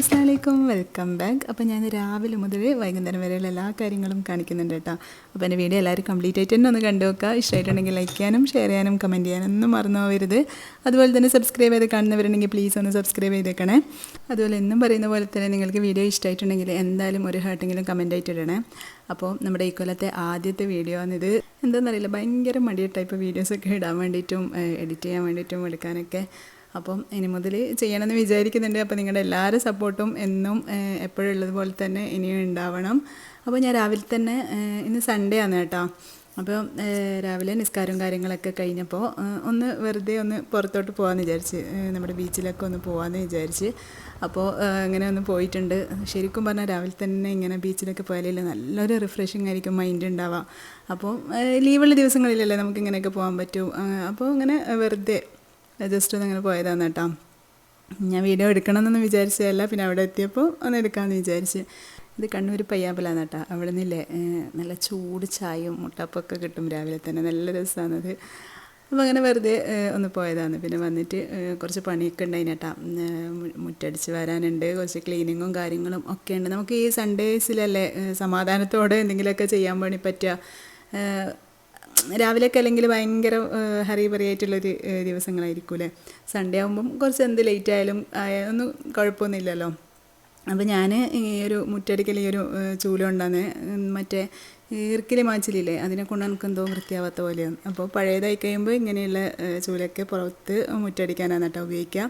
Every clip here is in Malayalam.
അസ്സലാമലൈക്കും, വെൽക്കം ബാക്ക്. അപ്പോൾ ഞാൻ രാവിലെ മുതൽ വൈകുന്നേരം വരെയുള്ള എല്ലാ കാര്യങ്ങളും കാണിക്കുന്നുണ്ട് കേട്ടോ. അപ്പോൾ എൻ്റെ വീഡിയോ എല്ലാവരും കംപ്ലീറ്റ് ആയിട്ട് തന്നെ ഒന്ന് കണ്ടു നോക്കുക. ഇഷ്ടമായിട്ടുണ്ടെങ്കിൽ ലൈക്ക് ചെയ്യാനും ഷെയർ ചെയ്യാനും കമൻറ്റ് ചെയ്യാനും ഒന്നും മറന്നു പോകരുത്. അതുപോലെ തന്നെ സബ്സ്ക്രൈബ് ചെയ്ത് കാണുന്നവരുണ്ടെങ്കിൽ പ്ലീസ് ഒന്ന് സബ്സ്ക്രൈബ് ചെയ്തേക്കണേ. അതുപോലെ എന്നും പറയുന്ന പോലെ തന്നെ നിങ്ങൾക്ക് വീഡിയോ ഇഷ്ടമായിട്ടുണ്ടെങ്കിൽ എന്തായാലും ഒരു ഹാർട്ടെങ്കിലും കമൻറ്റ് ആയിട്ട് ഇടണേ. അപ്പോൾ നമ്മുടെ ഈ കൊല്ലത്തെ ആദ്യത്തെ വീഡിയോ ആണിത്. എന്താണെന്നറിയില്ല, ഭയങ്കര മടിയ ടൈപ്പ് വീഡിയോസൊക്കെ ഇടാൻ വേണ്ടിയിട്ടും എഡിറ്റ് ചെയ്യാൻ വേണ്ടിയിട്ടും എടുക്കാനൊക്കെ. അപ്പം ഇനി മുതൽ ചെയ്യണമെന്ന് വിചാരിക്കുന്നുണ്ട്. അപ്പോൾ നിങ്ങളുടെ എല്ലാവരും സപ്പോർട്ടും എന്നും എപ്പോഴും ഉള്ളതുപോലെ തന്നെ ഇനിയും ഉണ്ടാവണം. അപ്പോൾ ഞാൻ രാവിലെ തന്നെ ഇന്ന് സൺഡേ ആണ് കേട്ടോ. അപ്പോൾ രാവിലെ നിസ്കാരവും കാര്യങ്ങളൊക്കെ കഴിഞ്ഞപ്പോൾ ഒന്ന് വെറുതെ ഒന്ന് പുറത്തോട്ട് പോകാമെന്ന് വിചാരിച്ച്, നമ്മുടെ ബീച്ചിലൊക്കെ ഒന്ന് പോകാമെന്ന് വിചാരിച്ച്. അപ്പോൾ അങ്ങനെ ഒന്ന് പോയിട്ടുണ്ട്. ശരിക്കും പറഞ്ഞാൽ രാവിലെ തന്നെ ഇങ്ങനെ ബീച്ചിലൊക്കെ പോയാലേ നല്ലൊരു റിഫ്രഷിങ് ആയിരിക്കും മൈൻഡ് ഉണ്ടാവുക. അപ്പോൾ ലീവുള്ള ദിവസങ്ങളിലല്ലേ നമുക്ക് ഇങ്ങനെയൊക്കെ പോകാൻ പറ്റൂ. അപ്പോൾ ഇങ്ങനെ വെറുതെ ജസ്റ്റ് ഒന്ന് അങ്ങനെ പോയതാണ് കേട്ടോ. ഞാൻ വീഡിയോ എടുക്കണമെന്നൊന്നും വിചാരിച്ചതല്ല, പിന്നെ അവിടെ എത്തിയപ്പോൾ ഒന്ന് എടുക്കാമെന്ന് വിചാരിച്ച്. ഇത് കണ്ണൂർ പയ്യാമ്പലാണ് കേട്ടോ. അവിടെ നിന്നില്ലേ നല്ല ചൂട് ചായയും മുട്ടപ്പൊക്കെ കിട്ടും രാവിലെ തന്നെ, നല്ല രസമാണത്. അപ്പോൾ അങ്ങനെ വെറുതെ ഒന്ന് പോയതാണ്. പിന്നെ വന്നിട്ട് കുറച്ച് പണിയൊക്കെ ഉണ്ടായിന് കേട്ടോ. മുറ്റടിച്ച് വരാനുണ്ട്, കുറച്ച് ക്ലീനിങ്ങും കാര്യങ്ങളും ഒക്കെ ഉണ്ട്. നമുക്ക് ഈ സൺഡേസിലല്ലേ സമാധാനത്തോടെ എന്തെങ്കിലുമൊക്കെ ചെയ്യാൻ വേണ്ടി പറ്റുക. രാവിലെയൊക്കെ അല്ലെങ്കിൽ ഭയങ്കര ഹറി ബറിയായിട്ടുള്ളൊരു ദിവസങ്ങളായിരിക്കൂലേ. സൺഡേ ആകുമ്പം കുറച്ച് എന്ത് ലേറ്റ് ആയാലും ഒന്നും കുഴപ്പമൊന്നുമില്ലല്ലോ. അപ്പോൾ ഞാൻ ഈ ഒരു മുറ്റടിക്കൽ ഈ ഒരു ചൂലുകൊണ്ടാണ്, മറ്റേ ഈർക്കിലി മാച്ചിലില്ലേ, അതിനെ കൊണ്ട് എനിക്ക് എന്തോ വൃത്തിയാവാത്ത പോലെയാണ്. അപ്പോൾ പഴയതായി കഴിയുമ്പോൾ ഇങ്ങനെയുള്ള ചൂലൊക്കെ പുറത്ത് മുറ്റടിക്കാനാണ് കേട്ടോ ഉപയോഗിക്കുക.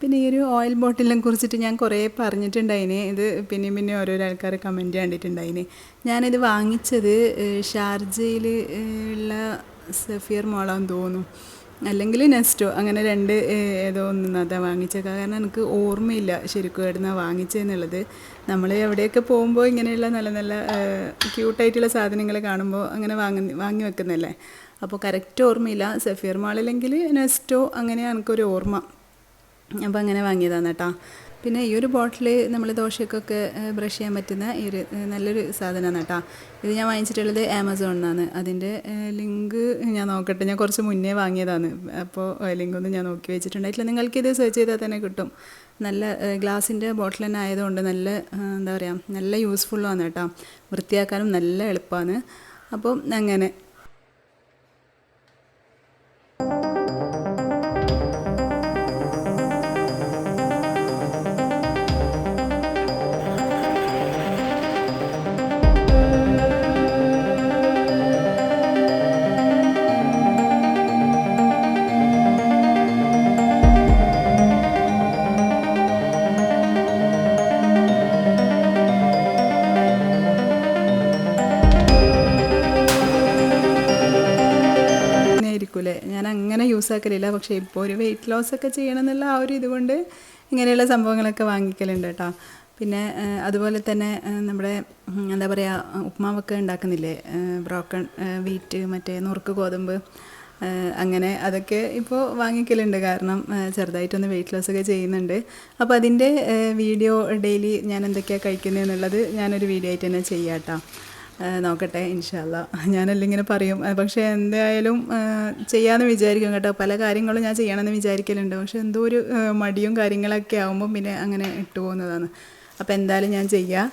പിന്നെ ഈ ഒരു ഓയിൽ ബോട്ടിലിനെ കുറിച്ചിട്ട് ഞാൻ കുറേ പറഞ്ഞിട്ടുണ്ടായിന്. ഇത് പിന്നെ ഓരോരോ ആൾക്കാർ കമൻറ്റ് കണ്ടിട്ടുണ്ടായിന്. ഞാനിത് വാങ്ങിച്ചത് ഷാർജയിൽ ഉള്ള സഫിയർ മോളാന്ന് തോന്നുന്നു, അല്ലെങ്കിൽ നെസ്റ്റോ, അങ്ങനെ രണ്ട് ഏതോ ഒന്നും അതാണ് വാങ്ങിച്ചേക്കാം. കാരണം എനിക്ക് ഓർമ്മയില്ല ശരിക്കും എവിടുന്നാണ് വാങ്ങിച്ചതെന്നുള്ളത്. നമ്മൾ എവിടെയൊക്കെ പോകുമ്പോൾ ഇങ്ങനെയുള്ള നല്ല നല്ല ക്യൂട്ടായിട്ടുള്ള സാധനങ്ങൾ കാണുമ്പോൾ അങ്ങനെ വാങ്ങി വെക്കുന്നല്ലേ. അപ്പോൾ കറക്റ്റ് ഓർമ്മയില്ല. സഫിയർ മോളല്ലെങ്കിൽ നെസ്റ്റോ, അങ്ങനെയാണ് എനിക്കൊരു ഓർമ്മ. അപ്പോൾ അങ്ങനെ വാങ്ങിയതാണ് കേട്ടോ. പിന്നെ ഈ ഒരു ബോട്ടിൽ നമ്മൾ ദോശക്കൊക്കെ ബ്രഷ് ചെയ്യാൻ പറ്റുന്ന ഈ ഒരു നല്ലൊരു സാധനമാണ് കേട്ടോ. ഇത് ഞാൻ വാങ്ങിച്ചിട്ടുള്ളത് ആമസോണിൽ നിന്നാണ്. അതിൻ്റെ ലിങ്ക് ഞാൻ നോക്കട്ടെ, ഞാൻ കുറച്ച് മുന്നേ വാങ്ങിയതാണ്. അപ്പോൾ ലിങ്കൊന്നും ഞാൻ നോക്കി വെച്ചിട്ടുണ്ടായിട്ടില്ല. നിങ്ങൾക്കിത് സെർച്ച് ചെയ്താൽ തന്നെ കിട്ടും. നല്ല ഗ്ലാസിൻ്റെ ബോട്ടിൽ തന്നെ ആയതുകൊണ്ട് നല്ല എന്താ പറയുക, നല്ല യൂസ്ഫുള്ളാണ് കേട്ടോ. വൃത്തിയാക്കാനും നല്ല എളുപ്പമാണ്. അപ്പം അങ്ങനെ ഞാൻ അങ്ങനെ യൂസ് ആക്കലില്ല. പക്ഷേ ഇപ്പോൾ ഒരു വെയിറ്റ് ലോസ് ഒക്കെ ചെയ്യണമെന്നുള്ള ആ ഒരു ഇതുകൊണ്ട് ഇങ്ങനെയുള്ള സംഭവങ്ങളൊക്കെ വാങ്ങിക്കലുണ്ട് കേട്ടോ. പിന്നെ അതുപോലെ തന്നെ നമ്മുടെ എന്താ പറയുക, ഉപ്മാവൊക്കെ ഉണ്ടാക്കുന്നില്ലേ, ബ്രോക്കൺ വീറ്റ്, മറ്റേ നുറുക്ക് ഗോതമ്പ്, അങ്ങനെ അതൊക്കെ ഇപ്പോൾ വാങ്ങിക്കലുണ്ട്. കാരണം ചെറുതായിട്ടൊന്ന് വെയിറ്റ് ലോസ് ഒക്കെ ചെയ്യുന്നുണ്ട്. അപ്പോൾ അതിൻ്റെ വീഡിയോ ഡെയിലി ഞാൻ എന്തൊക്കെയാണ് കഴിക്കുന്നത് എന്നുള്ളത് ഞാനൊരു വീഡിയോ ആയിട്ട് തന്നെ ചെയ്യാം കേട്ടോ. നോക്കട്ടെ, ഇൻഷാ അല്ലാഹ്. ഞാനെല്ലാം ഇങ്ങനെ പറയും, പക്ഷേ എന്തായാലും ചെയ്യാമെന്ന് വിചാരിക്കും കേട്ടോ. പല കാര്യങ്ങളും ഞാൻ ചെയ്യണമെന്ന് വിചാരിക്കലുണ്ട്. പക്ഷേ എന്തോ ഒരു മടിയും കാര്യങ്ങളൊക്കെ ആകുമ്പം പിന്നെ അങ്ങനെ ഇട്ടു പോകുന്നതാണ്. അപ്പോൾ എന്തായാലും ഞാൻ ചെയ്യാം.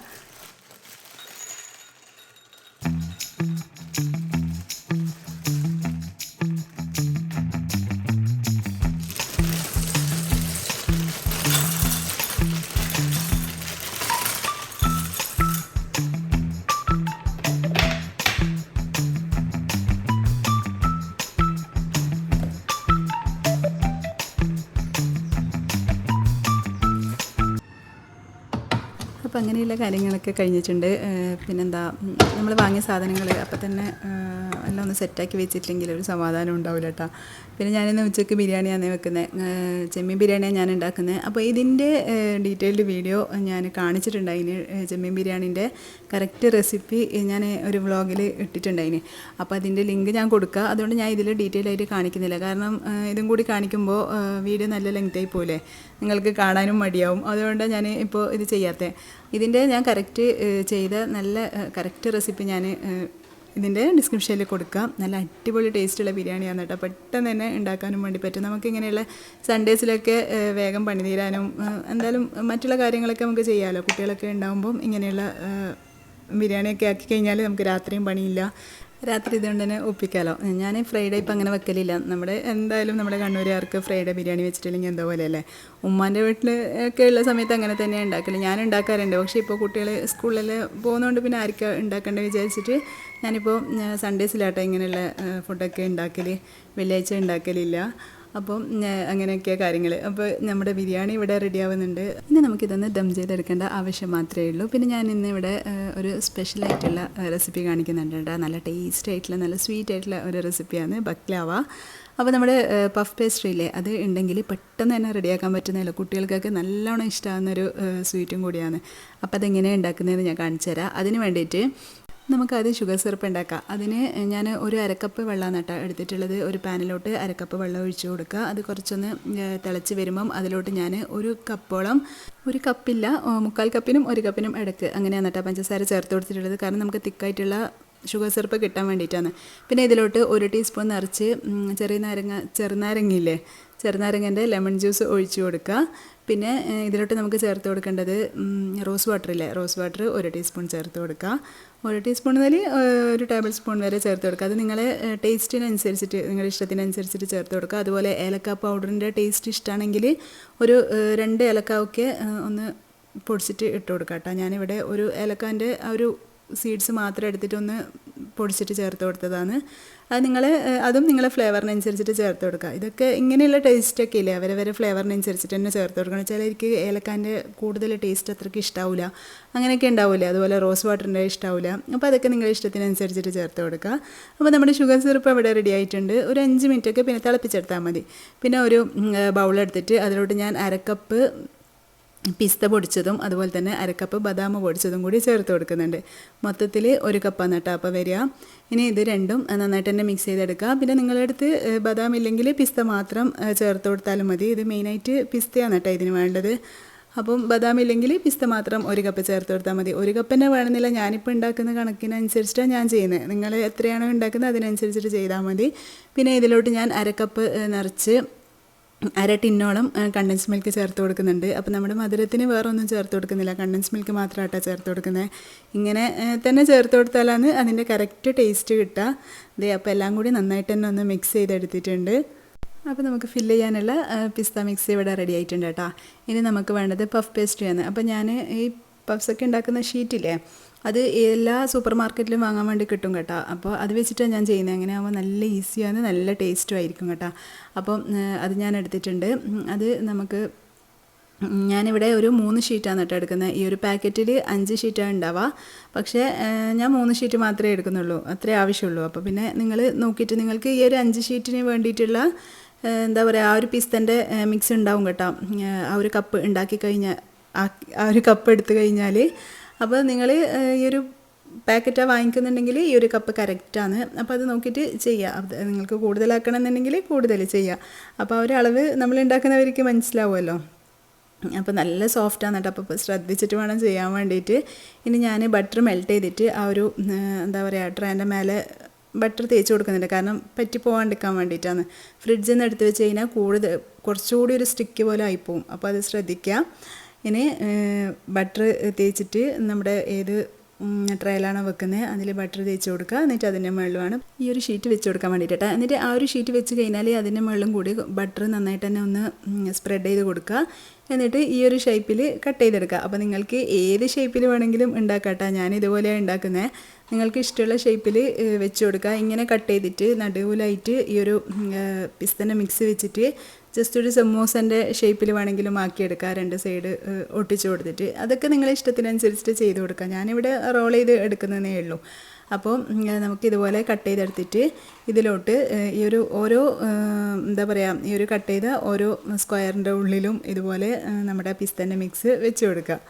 അപ്പോൾ അങ്ങനെയുള്ള കാര്യങ്ങളൊക്കെ കഴിഞ്ഞിട്ടുണ്ട്. പിന്നെന്താ, നമ്മൾ വാങ്ങിയ സാധനങ്ങൾ അപ്പം തന്നെ എല്ലാം ഒന്ന് സെറ്റാക്കി വെച്ചിട്ടില്ലെങ്കിൽ ഒരു സമാധാനം ഉണ്ടാവില്ല കേട്ടോ. പിന്നെ ഞാനിന്ന് ഉച്ചയ്ക്ക് ബിരിയാണിയാണ് വെക്കുന്നത്, ചെമ്മീൻ ബിരിയാണിയാണ് ഞാൻ ഉണ്ടാക്കുന്നത്. അപ്പോൾ ഇതിൻ്റെ ഡീറ്റെയിൽഡ് വീഡിയോ ഞാൻ കാണിച്ചിട്ടുണ്ടായിന്. ചെമ്മീൻ ബിരിയാണീൻ്റെ കറക്റ്റ് റെസിപ്പി ഞാൻ ഒരു വ്ളോഗിൽ ഇട്ടിട്ടുണ്ടായിന്. അപ്പോൾ അതിൻ്റെ ലിങ്ക് ഞാൻ കൊടുക്കുക. അതുകൊണ്ട് ഞാൻ ഇതിൽ ഡീറ്റെയിൽ ആയിട്ട് കാണിക്കുന്നില്ല. കാരണം ഇതും കൂടി കാണിക്കുമ്പോൾ വീഡിയോ നല്ല ലെങ്തായി പോലെ നിങ്ങൾക്ക് കാണാനും മടിയാവും. അതുകൊണ്ടാണ് ഞാൻ ഇപ്പോൾ ഇത് ചെയ്യാത്തത്. ഇതിൻ്റെ ഞാൻ കറക്റ്റ് ചെയ്ത നല്ല കറക്റ്റ് റെസിപ്പി ഞാൻ ഇതിൻ്റെ ഡിസ്ക്രിപ്ഷനിൽ കൊടുക്കാം. നല്ല അടിപൊളി ടേസ്റ്റുള്ള ബിരിയാണിയാണ് കേട്ടോ. പെട്ടെന്ന് തന്നെ ഉണ്ടാക്കാനും വേണ്ടി പറ്റും. നമുക്കിങ്ങനെയുള്ള സൺഡേസിലൊക്കെ വേഗം പണി തീരാനും എന്തായാലും മറ്റുള്ള കാര്യങ്ങളൊക്കെ നമുക്ക് ചെയ്യാമല്ലോ. കുട്ടികളൊക്കെ ഉണ്ടാകുമ്പം ഇങ്ങനെയുള്ള ബിരിയാണിയൊക്കെ ആക്കി കഴിഞ്ഞാൽ നമുക്ക് രാത്രിയും പണിയില്ല, രാത്രി ഇതുകൊണ്ട് തന്നെ ഒപ്പിക്കാമല്ലോ. ഞാൻ ഫ്രൈഡേ ഇപ്പം അങ്ങനെ വെക്കലില്ല. എന്തായാലും നമ്മുടെ കണ്ണൂരുകാർക്ക് ഫ്രൈഡേ ബിരിയാണി വെച്ചിട്ടില്ലെങ്കിൽ എന്തോ പോലെയല്ലേ. ഉമ്മാൻ്റെ വീട്ടിൽ ഒക്കെ ഉള്ള സമയത്ത് അങ്ങനെ തന്നെയാണ് ഉണ്ടാക്കല്. ഞാൻ ഉണ്ടാക്കാറുണ്ട്. പക്ഷേ ഇപ്പോൾ കുട്ടികൾ സ്കൂളിൽ പോകുന്നതുകൊണ്ട് പിന്നെ ആർക്കും ഉണ്ടാക്കേണ്ടത് വിചാരിച്ചിട്ട് ഞാനിപ്പോൾ സൺഡേസിലാട്ടോ ഇങ്ങനെയുള്ള ഫുഡൊക്കെ ഉണ്ടാക്കൽ, വെള്ളിയാഴ്ച ഉണ്ടാക്കലില്ല. അപ്പം അങ്ങനെയൊക്കെ കാര്യങ്ങൾ. അപ്പോൾ നമ്മുടെ ബിരിയാണി ഇവിടെ റെഡി ആവുന്നുണ്ട്. ഇനി നമുക്കിതൊന്ന് ദം ചെയ്തെടുക്കേണ്ട ആവശ്യം മാത്രമേ ഉള്ളൂ. പിന്നെ ഞാൻ ഇന്ന് ഇവിടെ ഒരു സ്പെഷ്യലായിട്ടുള്ള റെസിപ്പി കാണിക്കുന്നുണ്ട് കേട്ടോ. നല്ല ടേസ്റ്റ് ആയിട്ടുള്ള നല്ല സ്വീറ്റ് ആയിട്ടുള്ള ഒരു റെസിപ്പിയാണ് ബക്ലാവ. അപ്പോൾ നമ്മുടെ പഫ് പേസ്ട്രി ഇല്ലേ, അത് ഉണ്ടെങ്കിൽ പെട്ടെന്ന് തന്നെ റെഡിയാക്കാൻ പറ്റുന്നതല്ലോ. കുട്ടികൾക്കൊക്കെ നല്ലോണം ഇഷ്ടമാകുന്നൊരു സ്വീറ്റും കൂടിയാണ്. അപ്പോൾ അതെങ്ങനെയാണ് ഉണ്ടാക്കുന്നതെന്ന് ഞാൻ കാണിച്ചു തരാം. അതിന് വേണ്ടിയിട്ട് നമുക്കാദ്യം ഷുഗർ സിറപ്പ് ഉണ്ടാക്കാം. അതിന് ഞാൻ ഒരു അരക്കപ്പ് വെള്ളമാണ് കേട്ടോ എടുത്തിട്ടുള്ളത്. ഒരു പാനിലോട്ട് അരക്കപ്പ് വെള്ളം ഒഴിച്ച് കൊടുക്കുക. അത് കുറച്ചൊന്ന് തിളച്ച് വരുമ്പം അതിലോട്ട് ഞാൻ ഒരു കപ്പോളം, ഒരു കപ്പില്ല 3/4 കപ്പിനും 1 കപ്പിനും ഇടയ്ക്ക് അങ്ങനെയാണ് കേട്ടോ പഞ്ചസാര ചേർത്ത് കൊടുത്തിട്ടുള്ളത്. കാരണം നമുക്ക് തിക്കായിട്ടുള്ള ഷുഗർ സിറപ്പ് കിട്ടാൻ വേണ്ടിയിട്ടാണ്. പിന്നെ ഇതിലോട്ട് 1 ടീസ്പൂൺ നിറച്ച് ചെറുനാരങ്ങൻ്റെ ലെമൺ ജ്യൂസ് ഒഴിച്ച് കൊടുക്കുക. പിന്നെ ഇതിലോട്ട് നമുക്ക് ചേർത്ത് കൊടുക്കേണ്ടത് റോസ് വാട്ടർ 1 ടീസ്പൂൺ ചേർത്ത് കൊടുക്കുക. 1 ടീസ്പൂൺ മുതൽ 1 ടേബിൾ സ്പൂൺ വരെ ചേർത്ത് കൊടുക്കുക. അത് നിങ്ങളെ ടേസ്റ്റിനനുസരിച്ചിട്ട്, നിങ്ങളുടെ ഇഷ്ടത്തിനനുസരിച്ചിട്ട് ചേർത്ത് കൊടുക്കുക. അതുപോലെ ഏലക്ക പൗഡറിൻ്റെ ടേസ്റ്റ് ഇഷ്ടമാണെങ്കിൽ ഒരു 2 ഏലക്കാവൊക്കെ ഒന്ന് പൊടിച്ചിട്ട് ഇട്ട് കൊടുക്കുക കേട്ടോ. ഞാനിവിടെ ഒരു ഏലക്കാൻ്റെ ആ ഒരു സീഡ്സ് മാത്രം എടുത്തിട്ടൊന്ന് പൊടിച്ചിട്ട് ചേർത്ത് കൊടുത്തതാണ്. അതും നിങ്ങളെ ഫ്ലേവറിനനുസരിച്ചിട്ട് ചേർത്ത് കൊടുക്കുക. ഇതൊക്കെ ഇങ്ങനെയുള്ള ടേസ്റ്റൊക്കെ ഇല്ലേ, അവരവരെ ഫ്ലേവറിനനുസരിച്ചിട്ട് തന്നെ ചേർത്ത് കൊടുക്കണം. ചിലർക്ക് ഏലക്കാൻ്റെ കൂടുതൽ ടേസ്റ്റ് അത്രയ്ക്ക് ഇഷ്ടാവില്ല, അങ്ങനെയൊക്കെ ഉണ്ടാവില്ലേ. അതുപോലെ റോസ് വാട്ടറിൻ്റെ ഇഷ്ടാവില്ല. അപ്പോൾ അതൊക്കെ നിങ്ങളുടെ ഇഷ്ടത്തിനനുസരിച്ചിട്ട് ചേർത്ത് കൊടുക്കുക. അപ്പോൾ നമ്മുടെ ഷുഗർ സിറപ്പ് ഇവിടെ റെഡി ആയിട്ടുണ്ട്. ഒരു 5 മിനിറ്റൊക്കെ പിന്നെ തിളപ്പിച്ചെടുത്താൽ മതി. പിന്നെ ഒരു ബൗളെടുത്തിട്ട് അതിലോട്ട് ഞാൻ അരക്കപ്പ് പിസ്ത പൊടിച്ചതും അതുപോലെ തന്നെ അരക്കപ്പ് ബദാം പൊടിച്ചതും കൂടി ചേർത്ത് കൊടുക്കുന്നുണ്ട്. മൊത്തത്തിൽ 1 കപ്പാണ് കേട്ടോ അപ്പോൾ വരിക. ഇനി ഇത് രണ്ടും നന്നായിട്ട് തന്നെ മിക്സ് ചെയ്തെടുക്കുക. പിന്നെ നിങ്ങളുടെ അടുത്ത് ബദാം ഇല്ലെങ്കിൽ പിസ്ത മാത്രം ചേർത്ത് കൊടുത്താലും മതി. ഇത് മെയിനായിട്ട് പിസ്തയാണ് കേട്ടോ ഇതിന് വേണ്ടത്. അപ്പം ബദാം ഇല്ലെങ്കിൽ പിസ്ത മാത്രം 1 കപ്പ് ചേർത്ത് കൊടുത്താൽ മതി. 1 കപ്പ് തന്നെ വേണമെന്നില്ല. ഞാനിപ്പോൾ ഉണ്ടാക്കുന്ന കണക്കിനനുസരിച്ചിട്ടാണ് ഞാൻ ചെയ്യുന്നത്. നിങ്ങൾ എത്രയാണോ ഉണ്ടാക്കുന്നത് അതിനനുസരിച്ചിട്ട് ചെയ്താൽ മതി. പിന്നെ ഇതിലോട്ട് ഞാൻ അരക്കപ്പ് നിറച്ച് 1/2 ടിന്നോളം കണ്ടൻസ് മിൽക്ക് ചേർത്ത് കൊടുക്കുന്നുണ്ട്. അപ്പോൾ നമ്മുടെ മധുരത്തിന് വേറെ ഒന്നും ചേർത്ത് കൊടുക്കുന്നില്ല, കണ്ടൻസ് മിൽക്ക് മാത്രമായിട്ടാണ് ചേർത്ത് കൊടുക്കുന്നത്. ഇങ്ങനെ തന്നെ ചേർത്ത് കൊടുത്താലാണ് അതിൻ്റെ കറക്റ്റ് ടേസ്റ്റ് കിട്ടുക. അപ്പോൾ എല്ലാം കൂടി നന്നായിട്ട് തന്നെ ഒന്ന് മിക്സ് ചെയ്തെടുത്തിട്ടുണ്ട്. അപ്പോൾ നമുക്ക് ഫില്ല് ചെയ്യാനുള്ള പിസ്ത മിക്സ് ഇവിടെ റെഡി ആയിട്ടുണ്ട് കേട്ടോ. ഇനി നമുക്ക് വേണ്ടത് പഫ് പേസ്ട്രിയാണ്. അപ്പോൾ ഞാൻ ഈ പഫ്സൊക്കെ ഉണ്ടാക്കുന്ന ഷീറ്റില്ലേ, അത് എല്ലാ സൂപ്പർ മാർക്കറ്റിലും വാങ്ങാൻ വേണ്ടി കിട്ടും കേട്ടോ. അപ്പോൾ അത് വെച്ചിട്ടാണ് ഞാൻ ചെയ്യുന്നത്. അങ്ങനെ ആകുമ്പോൾ നല്ല ഈസിയാണ്, നല്ല ടേസ്റ്റും ആയിരിക്കും കേട്ടോ. അപ്പം അത് ഞാൻ എടുത്തിട്ടുണ്ട്. അത് ഞാനിവിടെ ഒരു 3 ഷീറ്റാണ് കേട്ടോ എടുക്കുന്നത്. ഈ ഒരു പാക്കറ്റിൽ 5 ഷീറ്റാണ് ഉണ്ടാവുക. പക്ഷേ ഞാൻ 3 ഷീറ്റ് മാത്രമേ എടുക്കുന്നുള്ളൂ, അത്രേ ആവശ്യമുള്ളൂ. അപ്പോൾ പിന്നെ നിങ്ങൾ നോക്കിയിട്ട് നിങ്ങൾക്ക് ഈ ഒരു 5 ഷീറ്റിന് വേണ്ടിയിട്ടുള്ള എന്താ പറയുക, ആ ഒരു പിസ്തൻ്റെ മിക്സ് ഉണ്ടാവും കേട്ടോ. ആ ഒരു കപ്പ് ഉണ്ടാക്കി കഴിഞ്ഞാൽ, ആ ഒരു കപ്പ് എടുത്തു കഴിഞ്ഞാൽ, അപ്പോൾ നിങ്ങൾ ഈ ഒരു പാക്കറ്റാണ് വാങ്ങിക്കുന്നുണ്ടെങ്കിൽ ഈ ഒരു കപ്പ് കറക്റ്റാണ്. അപ്പോൾ അത് നോക്കിയിട്ട് ചെയ്യുക. നിങ്ങൾക്ക് കൂടുതലാക്കണം എന്നുണ്ടെങ്കിൽ കൂടുതൽ ചെയ്യുക. അപ്പോൾ ആ ഒരു അളവ് നമ്മൾ ഉണ്ടാക്കുന്നവർക്ക് മനസ്സിലാവുമല്ലോ. അപ്പോൾ നല്ല സോഫ്റ്റാണ് കേട്ടോ. അപ്പോൾ ശ്രദ്ധിച്ചിട്ട് വേണം ചെയ്യാൻ വേണ്ടിയിട്ട്. ഇനി ഞാൻ ബട്ടർ മെൽറ്റ് ചെയ്തിട്ട് ആ ഒരു എന്താ പറയുക ട്രേൻ്റെ മേലെ ബട്ടർ തേച്ച് കൊടുക്കുന്നുണ്ട്. കാരണം പറ്റി പോകാണ്ടിരിക്കാൻ വേണ്ടിയിട്ടാണ്. ഫ്രിഡ്ജിൽ നിന്ന് എടുത്ത് വെച്ച് കഴിഞ്ഞാൽ കുറച്ചുകൂടി ഒരു സ്റ്റിക്ക് പോലെ ആയിപ്പോവും. അപ്പോൾ അത് ശ്രദ്ധിക്കുക. ഇനി ബട്ടർ തേച്ചിട്ട് നമ്മുടെ ഏത് ട്രയലാണോ വെക്കുന്നത് അതിൽ ബട്ടർ തേച്ച് കൊടുക്കുക. എന്നിട്ട് അതിൻ്റെ മുകളിലുമാണ് ഈ ഒരു ഷീറ്റ് വെച്ച് കൊടുക്കാൻ വേണ്ടിയിട്ട്. എന്നിട്ട് ആ ഒരു ഷീറ്റ് വെച്ച് കഴിഞ്ഞാൽ അതിൻ്റെ മുകളിലും കൂടി ബട്ടർ നന്നായിട്ട് തന്നെ ഒന്ന് സ്പ്രെഡ് ചെയ്ത് കൊടുക്കുക. എന്നിട്ട് ഈ ഒരു ഷേപ്പിൽ കട്ട് ചെയ്തെടുക്കുക. അപ്പോൾ നിങ്ങൾക്ക് ഏത് ഷേപ്പിൽ വേണമെങ്കിലും ഉണ്ടാക്കാം. ഞാൻ ഇതുപോലെയാണ് ഉണ്ടാക്കുന്നത്. നിങ്ങൾക്ക് ഇഷ്ടമുള്ള ഷേപ്പിൽ വെച്ച് കൊടുക്കുക. ഇങ്ങനെ കട്ട് ചെയ്തിട്ട് നടുവിലായിട്ട് ഈ ഒരു പിസ്തൻ്റെ മിക്സ് വെച്ചിട്ട് ജസ്റ്റ് ഒരു സമൂസൻ്റെ ഷേപ്പിൽ വേണമെങ്കിലും ആക്കിയെടുക്കുക. 2 സൈഡ് ഒട്ടിച്ച് കൊടുത്തിട്ട് അതൊക്കെ നിങ്ങളുടെ ഇഷ്ടത്തിനനുസരിച്ചിട്ട് ചെയ്ത് കൊടുക്കുക. ഞാനിവിടെ റോൾ ചെയ്ത് എടുക്കുന്നതേ ഉള്ളൂ. അപ്പോൾ നമുക്കിതുപോലെ കട്ട് ചെയ്തെടുത്തിട്ട് ഇതിലോട്ട് ഈ ഒരു ഓരോ എന്താ പറയുക, ഈ ഒരു കട്ട് ചെയ്ത ഓരോ സ്ക്വയറിൻ്റെ ഉള്ളിലും ഇതുപോലെ നമ്മുടെ പിസ്തൻ്റെ മിക്സ് വെച്ച് കൊടുക്കുക.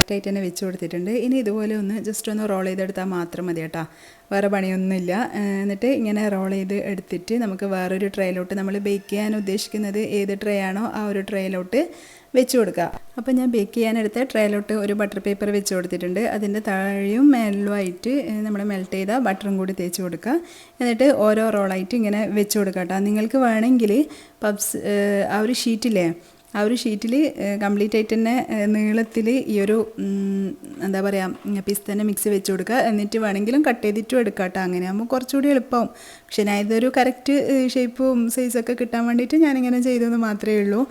കറക്റ്റായിട്ട് തന്നെ വെച്ച് കൊടുത്തിട്ടുണ്ട്. ഇനി ഇതുപോലെ ഒന്ന് ജസ്റ്റ് ഒന്ന് റോൾ ചെയ്തെടുത്താൽ മാത്രം മതി കേട്ടോ, വേറെ പണിയൊന്നുമില്ല. എന്നിട്ട് ഇങ്ങനെ റോൾ ചെയ്ത് എടുത്തിട്ട് നമുക്ക് വേറൊരു ട്രേയിലോട്ട്, നമ്മൾ ബേക്ക് ചെയ്യാൻ ഉദ്ദേശിക്കുന്നത് ഏത് ട്രേ ആണോ ആ ഒരു ട്രേയിലോട്ട് വെച്ച് കൊടുക്കുക. അപ്പോൾ ഞാൻ ബേക്ക് ചെയ്യാനെടുത്ത ട്രേയിലോട്ട് ഒരു ബട്ടർ പേപ്പർ വെച്ച് കൊടുത്തിട്ടുണ്ട്. അതിൻ്റെ താഴെയും മേലുമായിട്ട് നമ്മൾ മെൽറ്റ് ചെയ്ത ബട്ടറും കൂടി തേച്ച് കൊടുക്കുക. എന്നിട്ട് ഓരോ റോളായിട്ട് ഇങ്ങനെ വെച്ച് കൊടുക്കുക കേട്ടോ. നിങ്ങൾക്ക് വേണമെങ്കിൽ പബ്സ് ആ ഒരു ഷീറ്റില്ലേ, ആ ഒരു ഷീറ്റിൽ കംപ്ലീറ്റ് ആയിട്ട് തന്നെ നീളത്തിൽ ഈ ഒരു എന്താ പറയുക പിസ്തേൻ്റെ മിക്സ് വെച്ച് കൊടുക്കുക. എന്നിട്ട് വേണമെങ്കിലും കട്ട് ചെയ്തിട്ടും എടുക്കാം കേട്ടോ. അങ്ങനെ ആകുമ്പോൾ കുറച്ചുകൂടി എളുപ്പമാവും. പക്ഷേ ഞാൻ ഇതൊരു കറക്റ്റ് ഷേപ്പും സൈസൊക്കെ കിട്ടാൻ വേണ്ടിയിട്ട് ഞാനിങ്ങനെ ചെയ്തതെന്ന് മാത്രമേ ഉള്ളൂ.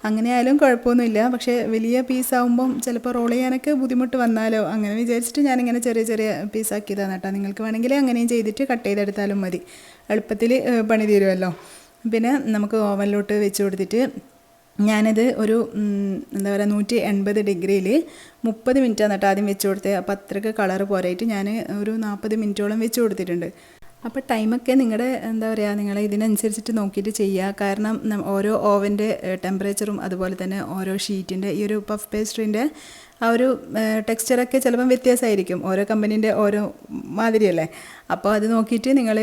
അങ്ങനെ ആയാലും കുഴപ്പമൊന്നുമില്ല. പക്ഷേ വലിയ പീസാകുമ്പം ചിലപ്പോൾ റോൾ ചെയ്യാനൊക്കെ ബുദ്ധിമുട്ട് വന്നാലോ അങ്ങനെ വിചാരിച്ചിട്ട് ഞാനിങ്ങനെ ചെറിയ ചെറിയ പീസാക്കിയതാണ് കേട്ടോ. നിങ്ങൾക്ക് വേണമെങ്കിൽ അങ്ങനെയും ചെയ്തിട്ട് കട്ട് ചെയ്തെടുത്താലും മതി, എളുപ്പത്തിൽ പണി തീരുമല്ലോ. പിന്നെ നമുക്ക് ഓവനിലോട്ട് വെച്ച് കൊടുത്തിട്ട് ഞാനത് ഒരു എന്താ പറയുക 180 ഡിഗ്രിയിൽ 30 മിനിറ്റാണ് കേട്ടോ ആദ്യം വെച്ച് കൊടുത്തത്. അപ്പോൾ അത്രയ്ക്ക് കളർ പോരായിട്ട് ഞാൻ ഒരു 40 മിനിറ്റോളം വെച്ച് കൊടുത്തിട്ടുണ്ട്. അപ്പോൾ ടൈമൊക്കെ നിങ്ങളുടെ എന്താ പറയുക നിങ്ങളെ ഇതിനനുസരിച്ചിട്ട് നോക്കിയിട്ട് ചെയ്യുക. കാരണം ഓരോ ഓവൻ്റെ ടെമ്പറേച്ചറും അതുപോലെ തന്നെ ഓരോ ഷീറ്റിൻ്റെ ഈ ഒരു പഫ് പേസ്ട്രീൻ്റെ ആ ഒരു ടെക്സ്ചറൊക്കെ ചിലപ്പം വ്യത്യാസമായിരിക്കും, ഓരോ കമ്പനീൻ്റെ ഓരോ മാതിരിയല്ലേ. അപ്പോൾ അത് നോക്കിയിട്ട് നിങ്ങൾ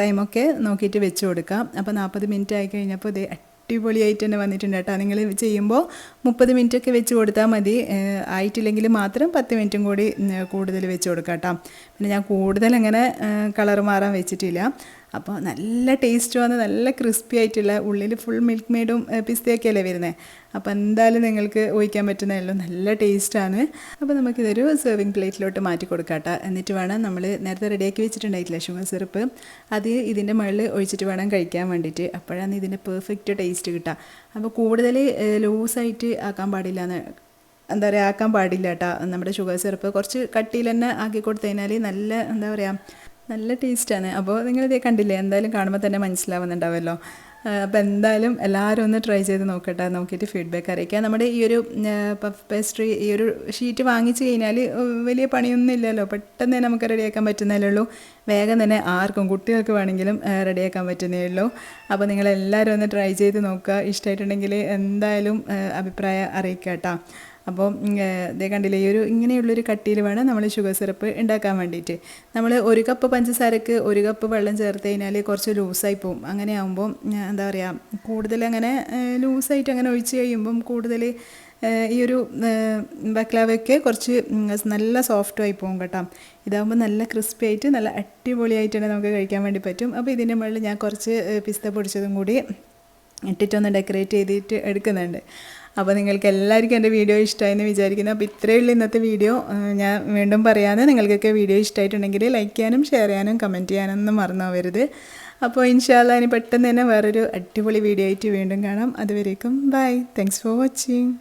ടൈമൊക്കെ നോക്കിയിട്ട് വെച്ച് കൊടുക്കാം. അപ്പോൾ 40 മിനിറ്റ് ആയി കഴിഞ്ഞപ്പോൾ ഇത് അടിപൊളിയായിട്ട് തന്നെ വന്നിട്ടുണ്ട് കേട്ടോ. നിങ്ങൾ ചെയ്യുമ്പോൾ 30 മിനിറ്റൊക്കെ വെച്ച് കൊടുത്താൽ മതി. ആയിട്ടില്ലെങ്കിൽ മാത്രം 10 മിനിറ്റും കൂടി കൂടുതൽ വെച്ച് കൊടുക്കാം കേട്ടോ. പിന്നെ ഞാൻ കൂടുതൽ അങ്ങനെ കളർ മാറാൻ വെച്ചിട്ടില്ല. അപ്പോൾ നല്ല ടേസ്റ്റ് വന്ന് നല്ല ക്രിസ്പി ആയിട്ടുള്ള, ഉള്ളിൽ ഫുൾ മിൽക്ക് മെയ്ഡും പിസ്തയൊക്കെ അല്ലേ വരുന്നത്. അപ്പോൾ എന്തായാലും നിങ്ങൾക്ക് ഒഴിക്കാൻ പറ്റുന്നതല്ലോ, നല്ല ടേസ്റ്റാണ്. അപ്പോൾ നമുക്കിതൊരു സെർവിങ് പ്ലേറ്റിലോട്ട് മാറ്റി കൊടുക്കാം കേട്ടോ. എന്നിട്ട് വേണം നമ്മൾ നേരത്തെ റെഡിയാക്കി വെച്ചിട്ടുണ്ടായിട്ടില്ല ഷുഗർ സിറപ്പ്, അത് ഇതിൻ്റെ മുകളിൽ ഒഴിച്ചിട്ട് വേണം കഴിക്കാൻ വേണ്ടിയിട്ട്. അപ്പോഴാണ് ഇതിൻ്റെ പെർഫെക്റ്റ് ടേസ്റ്റ് കിട്ടുക. അപ്പോൾ കൂടുതൽ ലൂസായിട്ട് ആക്കാൻ പാടില്ല, എന്താ പറയുക ആക്കാൻ പാടില്ല കേട്ടോ. നമ്മുടെ ഷുഗർ സിറപ്പ് കുറച്ച് കട്ടിയിൽ തന്നെ ആക്കി കൊടുത്തു കഴിഞ്ഞാൽ നല്ല എന്താ പറയുക നല്ല ടേസ്റ്റാണ്. അപ്പോൾ നിങ്ങളിതേ കണ്ടില്ലേ, എന്തായാലും കാണുമ്പോൾ തന്നെ മനസ്സിലാവുന്നുണ്ടാവുമല്ലോ. അപ്പോൾ എന്തായാലും എല്ലാവരും ഒന്ന് ട്രൈ ചെയ്ത് നോക്കട്ടെ, നോക്കിയിട്ട് ഫീഡ്ബാക്ക് അറിയിക്കുക. നമ്മുടെ ഈ ഒരു പഫ് പേസ്ട്രി ഈ ഒരു ഷീറ്റ് വാങ്ങിച്ച് കഴിഞ്ഞാൽ വലിയ പണിയൊന്നും ഇല്ലല്ലോ, പെട്ടെന്ന് തന്നെ നമുക്ക് റെഡിയാക്കാൻ പറ്റുന്നതേ ഉള്ളൂ. വേഗം തന്നെ ആർക്കും കുട്ടികൾക്ക് വേണമെങ്കിലും റെഡിയാക്കാൻ പറ്റുന്നേ ഉള്ളൂ. അപ്പോൾ നിങ്ങളെല്ലാവരും ഒന്ന് ട്രൈ ചെയ്ത് നോക്കുക. ഇഷ്ടമായിട്ടുണ്ടെങ്കിൽ എന്തായാലും അഭിപ്രായം അറിയിക്കുക കേട്ടോ. അപ്പോൾ ഇതേ കണ്ടില്ലേ, ഈ ഒരു ഇങ്ങനെയുള്ളൊരു കട്ടിയിൽ വേണം നമ്മൾ ഷുഗർ സിറപ്പ് ഉണ്ടാക്കാൻ വേണ്ടിയിട്ട്. നമ്മൾ 1 കപ്പ് പഞ്ചസാരക്ക് 1 കപ്പ് വെള്ളം ചേർത്ത് കഴിഞ്ഞാൽ കുറച്ച് ലൂസായി പോകും. അങ്ങനെ ആകുമ്പോൾ എന്താ പറയുക കൂടുതൽ അങ്ങനെ ലൂസായിട്ട് അങ്ങനെ ഒഴിച്ച് കഴിയുമ്പം കൂടുതൽ ഈ ഒരു ബക്ലാവയൊക്കെ കുറച്ച് നല്ല സോഫ്റ്റുമായി പോകും കേട്ടോ. ഇതാകുമ്പോൾ നല്ല ക്രിസ്പി ആയിട്ട് നല്ല അടിപൊളിയായിട്ട് തന്നെ നമുക്ക് കഴിക്കാൻ വേണ്ടി പറ്റും. അപ്പോൾ ഇതിൻ്റെ മുകളിൽ ഞാൻ കുറച്ച് പിസ്ത പൊടിച്ചതും കൂടി ഇട്ടിട്ടൊന്ന് ഡെക്കറേറ്റ് ചെയ്തിട്ട് എടുക്കുന്നുണ്ട്. അപ്പോൾ നിങ്ങൾക്ക് എല്ലാവർക്കും എൻ്റെ വീഡിയോ ഇഷ്ടമായെന്ന് വിചാരിക്കുന്നു. അപ്പോൾ ഇത്രയേ ഉള്ളൂ ഇന്നത്തെ വീഡിയോ. ഞാൻ വീണ്ടും പറയാതെ നിങ്ങൾക്കൊക്കെ വീഡിയോ ഇഷ്ടമായിട്ടുണ്ടെങ്കിൽ ലൈക്ക് ചെയ്യാനും ഷെയർ ചെയ്യാനും കമൻറ്റ് ചെയ്യാനൊന്നും മറന്നു പോകരുത്. അപ്പോൾ ഇൻഷാ അല്ലാഹ് ഇനി പെട്ടെന്ന് തന്നെ വേറൊരു അടിപൊളി വീഡിയോ ആയിട്ട് വീണ്ടും കാണാം. അതുവരേക്കും ബൈ. Thanks for watching.